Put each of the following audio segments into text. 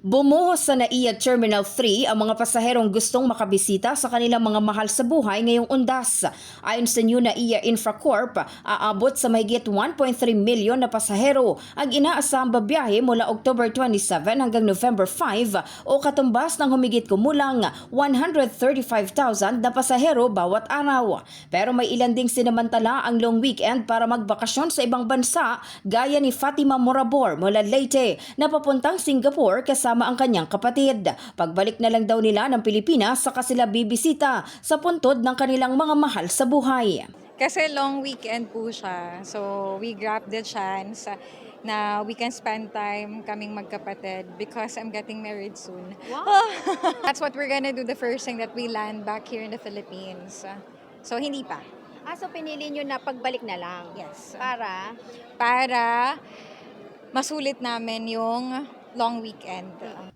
Bumuhos sa NAIA Terminal 3 ang mga pasaherong gustong makabisita sa kanilang mga mahal sa buhay ngayong undas. Ayon sa New NAIA Infracorp, aabot sa mahigit 1.3 milyon na pasahero ang inaasahang babiyahe mula October 27 hanggang November 5 o katumbas ng humigit kumulang 135,000 na pasahero bawat araw. Pero may ilan ding sinamantala ang long weekend para magbakasyon sa ibang bansa gaya ni Fatima Morabor mula Leyte na papuntang Singapore kasama ang kanyang kapatid. Pagbalik na lang daw nila ng Pilipinas saka sila bibisita sa puntod ng kanilang mga mahal sa buhay. Kasi long weekend po siya. So we grabbed the chance na we can spend time kaming magkapatid because I'm getting married soon. Wow. That's what we're gonna do the first thing that we land back here in the Philippines. So hindi pa. So pinili nyo na pagbalik na lang? Yes. Para? Masulit namin yung long weekend.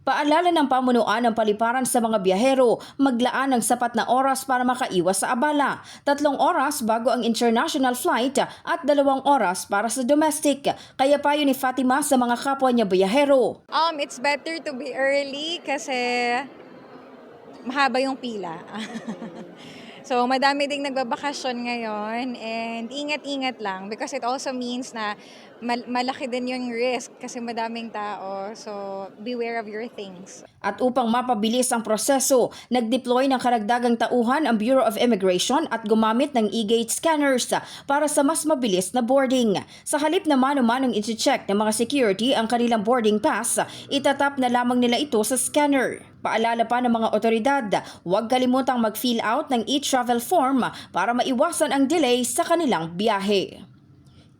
Paalala ng pamunuan ng paliparan sa mga biyahero, maglaan ng sapat na oras para makaiwas sa abala. 3 oras bago ang international flight at 2 oras para sa domestic. Kaya payo ni Fatima sa mga kapwa niya biyahero. It's better to be early kasi mahaba yung pila. So, madami ding nagbabakasyon ngayon and ingat-ingat lang because it also means na malaki din yung risk kasi madaming tao. So, beware of your things. At upang mapabilis ang proseso, nag-deploy ng karagdagang tauhan ang Bureau of Immigration at gumamit ng e-gate scanners para sa mas mabilis na boarding. Sa halip na mano-manong iti-check ng mga security ang kanilang boarding pass, itatap na lamang nila ito sa scanner. Paalala pa ng mga otoridad, huwag kalimutang mag-fill out ng e-travel form para maiwasan ang delay sa kanilang biyahe.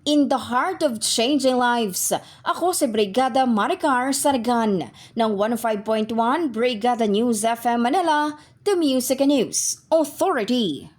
In the heart of changing lives, ako si Brigada Maricar Sargan ng 105.1 Brigada News FM Manila, The Music and News Authority.